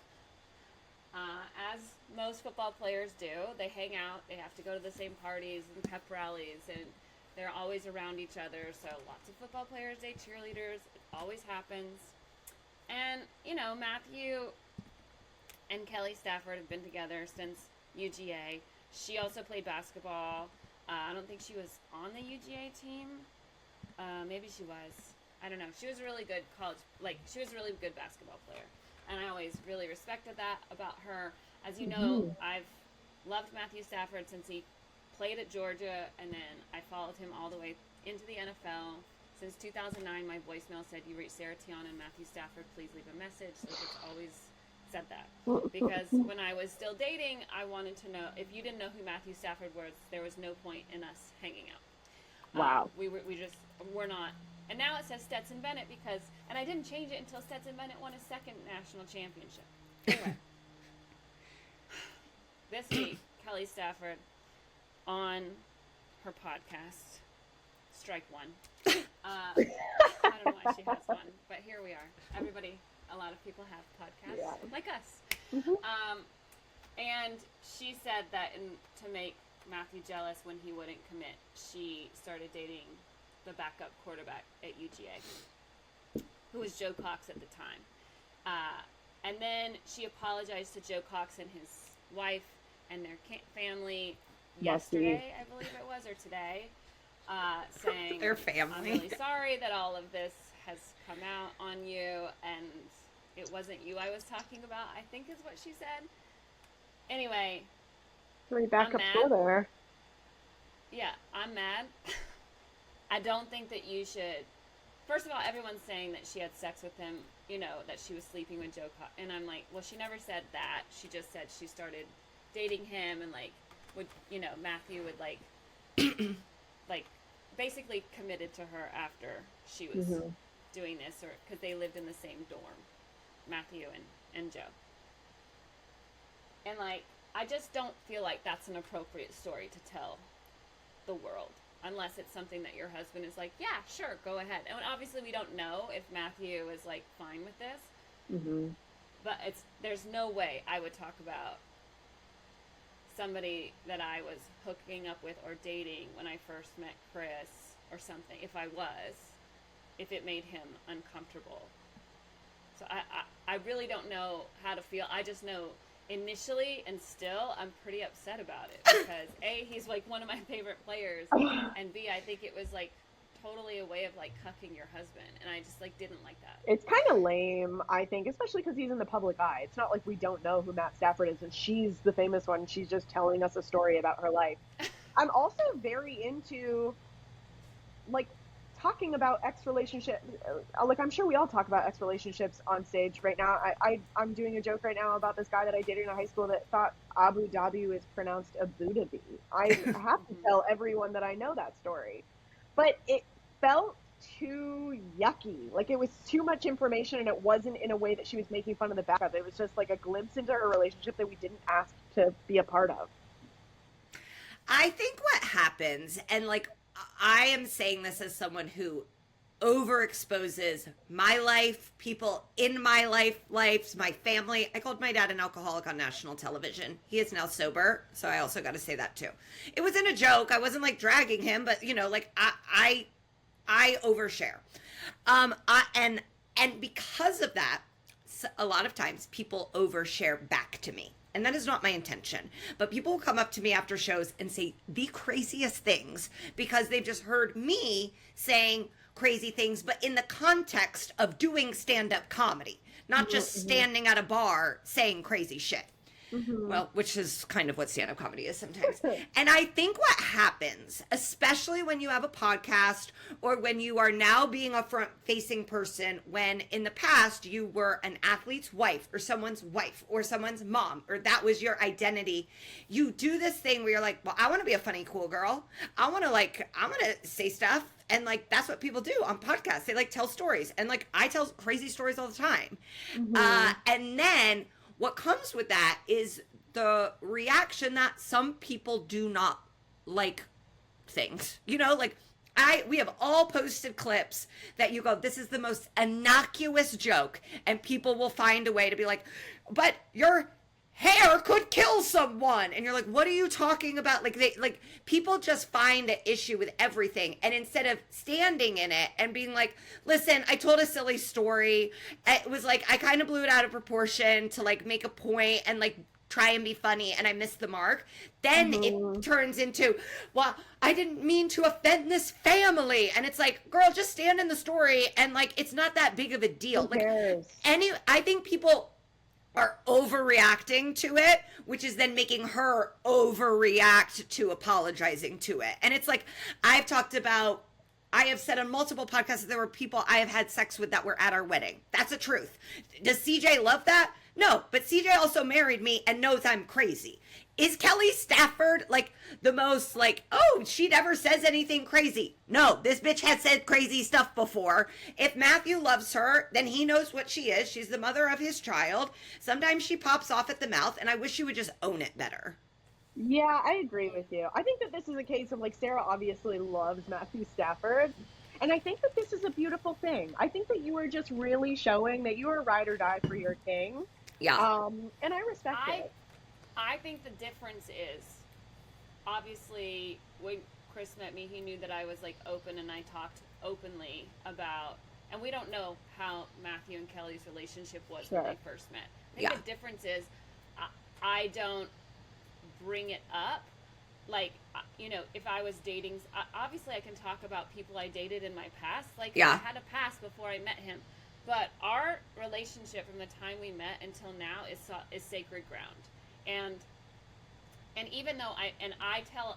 As most football players do, they hang out. They have to go to the same parties and pep rallies, and they're always around each other. So lots of football players date cheerleaders. It always happens. And, Matthew and Kelly Stafford have been together since UGA. She also played basketball. I don't think she was on the UGA team. Maybe she was. I don't know. She was a really good she was a really good basketball player. And I always really respected that about her. As you know, I've loved Matthew Stafford since he played at Georgia, and then I followed him all the way into the NFL. Since 2009, my voicemail said, "You reached Sarah Tiana and Matthew Stafford. Please leave a message." Like, it's always said that. Because when I was still dating, I wanted to know, if you didn't know who Matthew Stafford was, there was no point in us hanging out. Wow. We're not. And now it says Stetson Bennett because, and I didn't change it until Stetson Bennett won his second national championship. Anyway, this week, Kelly Stafford on her podcast, Strike One. I don't know why she has one, but here we are. Everybody, a lot of people have podcasts like us. And she said that to make Matthew jealous when he wouldn't commit, she started dating the backup quarterback at UGA, who was Joe Cox at the time. And then she apologized to Joe Cox and his wife and their family yesterday, I believe it was, or today, saying, their family. "I'm really sorry that all of this has come out on you, and it wasn't you I was talking about," I think is what she said. Anyway, 3 backups were there. Yeah, I'm mad. I don't think that you should. First of all, everyone's saying that she had sex with him, that she was sleeping with Joe Cox. And I'm like, well, she never said that. She just said she started dating him and, Matthew would, basically committed to her after she was doing this, or because they lived in the same dorm, Matthew and Joe. And, I just don't feel like that's an appropriate story to tell the world, unless it's something that your husband is like, yeah, sure, go ahead. And obviously we don't know if Matthew is, fine with this. But there's no way I would talk about somebody that I was hooking up with or dating when I first met Chris or something, if it made him uncomfortable. So I really don't know how to feel. I just know initially and still I'm pretty upset about it because A, he's one of my favorite players, and B, I think it was totally a way of cucking your husband, and I just didn't like that. It's kind of lame, I think, especially because he's in the public eye. It's not like we don't know who Matt Stafford is, and she's the famous one. She's just telling us a story about her life. I'm also very into talking about ex-relationships. I'm sure we all talk about ex-relationships on stage right now. I'm doing a joke right now about this guy that I dated in high school that thought Abu Dhabi was pronounced Abu Dhabi. I have to tell everyone that I know that story. But it felt too yucky. It was too much information, and it wasn't in a way that she was making fun of the backup. It was just a glimpse into her relationship that we didn't ask to be a part of. I think what happens, and I am saying this as someone who overexposes my life, people in my lives, my family. I called my dad an alcoholic on national television. He is now sober, so I also got to say that too. It wasn't a joke. I wasn't dragging him, but I overshare. And because of that, a lot of times people overshare back to me. And that is not my intention. But people will come up to me after shows and say the craziest things because they've just heard me saying crazy things, but in the context of doing stand-up comedy, not just standing at a bar saying crazy shit. Well, which is kind of what stand-up comedy is sometimes. And I think what happens, especially when you have a podcast or when you are now being a front-facing person, when in the past you were an athlete's wife or someone's mom, or that was your identity, you do this thing where you're like, well, I want to be a funny, cool girl. I want to say stuff. And that's what people do on podcasts. They tell stories. And I tell crazy stories all the time. And then what comes with that is the reaction that some people do not like things. We have all posted clips that you go, this is the most innocuous joke, and people will find a way to be like, but your hair could kill someone, and you're like, what are you talking about? People just find an issue with everything, and instead of standing in it and being like, listen, I told a silly story, it was I kind of blew it out of proportion to make a point and try and be funny, and I missed the mark, then it turns into, well, I didn't mean to offend this family, and it's girl, just stand in the story, and it's not that big of a deal. Who cares? I think people are overreacting to it, which is then making her overreact to apologizing to it. And it's like, I have said on multiple podcasts that there were people I have had sex with that were at our wedding. That's the truth. Does CJ love that? No, but CJ also married me and knows I'm crazy. Is Kelly Stafford like the most like, oh, she never says anything crazy? No, this bitch has said crazy stuff before. If Matthew loves her, then he knows what she is. She's the mother of his child. Sometimes she pops off at the mouth, and I wish she would just own it better. Yeah, I agree with you. I think that this is a case of, like, Sarah obviously loves Matthew Stafford. And I think that this is a beautiful thing. I think that you are just really showing that you are ride or die for your king. Yeah. And I respect it. I think the difference is, obviously, when Chris met me, he knew that I was, like, open, and I talked openly about, and we don't know how Matthew and Kelly's relationship was when they first met. I think the difference is I don't bring it up. Like, you know, if I was dating, obviously I can talk about people I dated in my past. Like, I had a past before I met him. But our relationship from the time we met until now is sacred ground. And even though I tell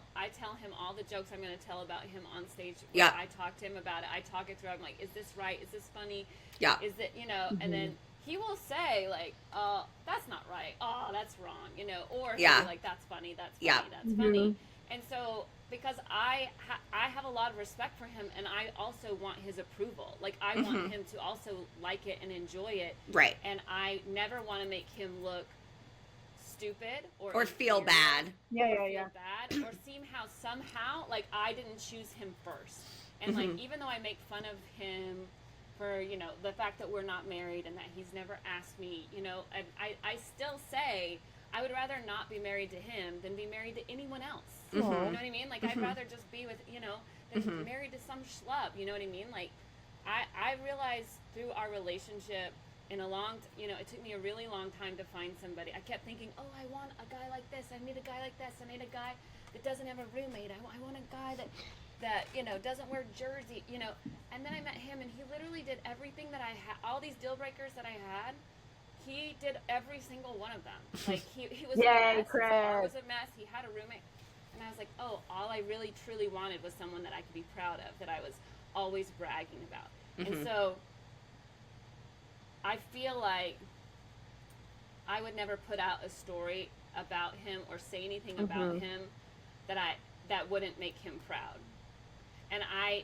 him all the jokes I'm going to tell about him on stage. Yeah. I talk to him about it. I talk it through. I'm like, is this right? Is this funny? Yeah. Is it, you know, and then he will say, like, oh, that's not right. Oh, that's wrong, you know, or he'll be like, that's funny, that's funny, that's funny. And so, because I have a lot of respect for him, and I also want his approval. Like, I want him to also like it and enjoy it. Right. And I never want to make him look stupid or feel bad. Feel bad, or seem how somehow, like, I didn't choose him first. And, like, even though I make fun of him for, you know, the fact that we're not married and that he's never asked me, you know, I still say I would rather not be married to him than be married to anyone else. You know what I mean? Like, I'd rather just be with, you know, than married to some schlub. You know what I mean? Like, I realized through our relationship in a you know, it took me a really long time to find somebody. I kept thinking, oh, I want a guy like this. I need a guy like this. I need a guy that doesn't have a roommate. I want a guy that you know, doesn't wear jersey, you know. And then I met him, and he literally did everything that I had, all these deal breakers that I had. He did every single one of them. Like, he was a mess. His car was a mess. He had a roommate. And I was like, oh, all I really truly wanted was someone that I could be proud of, that I was always bragging about. And so I feel like I would never put out a story about him or say anything about him that wouldn't make him proud. And I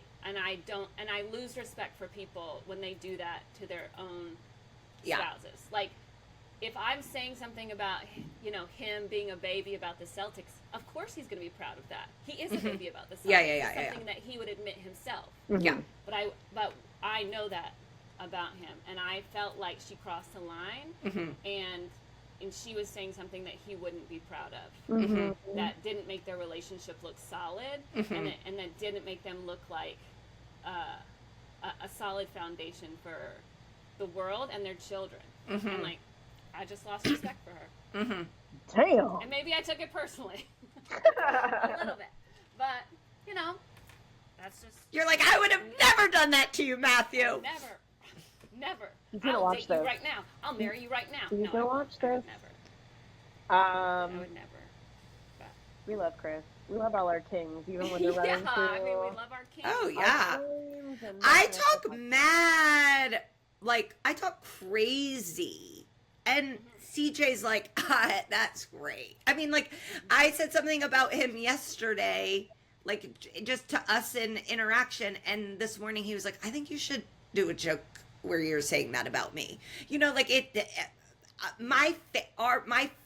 lose respect for people when they do that to their own spouses. Like, if I'm saying something about, you know, him being a baby about the Celtics, of course he's going to be proud of that. He is a baby about the Celtics. It's something that he would admit himself. Yeah. But I know that about him, and I felt like she crossed a line, and she was saying something that he wouldn't be proud of, that didn't make their relationship look solid, and that didn't make them look like a solid foundation for the world and their children. And, like, I just lost respect for her. Damn. And maybe I took it personally. A little bit. But, you know, that's just... You're like, I would have never done that to you, Matthew. Never. He's gonna I'll watch date this. you right now. I'll marry you right now. He's gonna watch I would this. never. I would never. But. We love Chris. We love all our kings, even when they're running through. I mean, we love our kings. Oh, yeah. I talk mad, like, I talk crazy. And CJ's like, that's great. I mean, like, I said something about him yesterday, like, just to us in interaction. And this morning he was like, I think you should do a joke where you're saying that about me. You know, like, my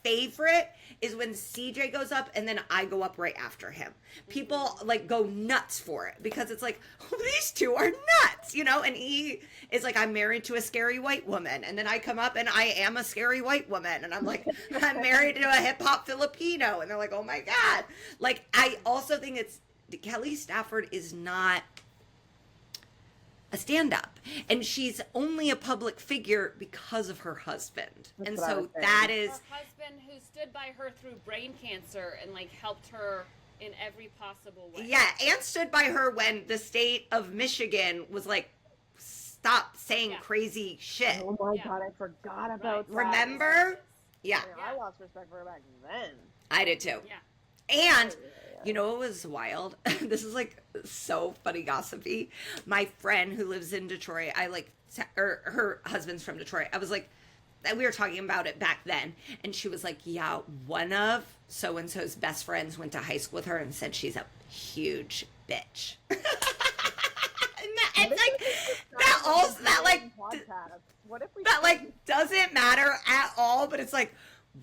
favorite is when CJ goes up and then I go up right after him. People, like, go nuts for it because it's like, oh, these two are nuts, you know? And he is like, I'm married to a scary white woman. And then I come up and I am a scary white woman. And I'm like, I'm married to a hip hop Filipino. And they're like, oh my God. Like, I also think Kelly Stafford is not a stand-up, and she's only a public figure because of her husband. And so that is her husband, who stood by her through brain cancer and, like, helped her in every possible way. Yeah, and stood by her when the state of Michigan was like, stop saying Yeah. crazy shit. Oh my Yeah. God, I forgot about that. Remember? Yeah. I lost respect for her back then. I did too. Yeah. And you know what was wild? This is like so funny gossipy. My friend who lives in Detroit, or her husband's from Detroit. I was like, we were talking about it back then, and she was like, yeah, one of so and so's best friends went to high school with her and said she's a huge bitch. And it's like that also that doesn't matter at all, but it's like,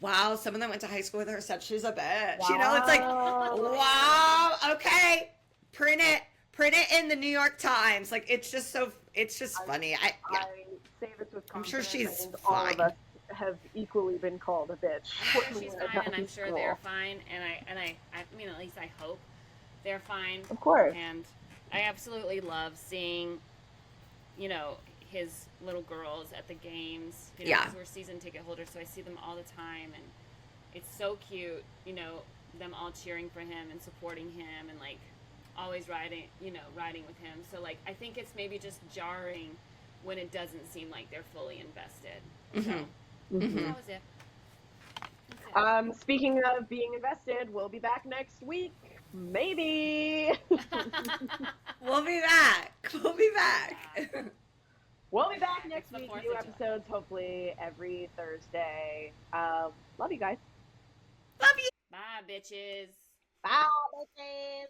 wow, someone that went to high school with her said she's a bitch. Wow. You know, it's like, wow, okay, print it in the New York Times. Like, it's just funny. I say this with confidence. I'm sure she's and fine. all of us have equally been called a bitch. I'm sure she's fine, and I'm sure they're fine. And I mean, at least I hope they're fine. Of course. And I absolutely love seeing, you know, his little girls at the games. You know, Yeah. because we're season ticket holders, so I see them all the time, and it's so cute. You know, them all cheering for him and supporting him, and like always riding with him. So like, I think it's maybe just jarring when it doesn't seem like they're fully invested. So that was it. That's it. Speaking of being invested, we'll be back next week. Maybe. We'll be back. We'll be back. We'll be back next It's the week. 4th New of July. episodes, hopefully, every Thursday. Love you guys. Love you. Bye, bitches. Bye, bitches.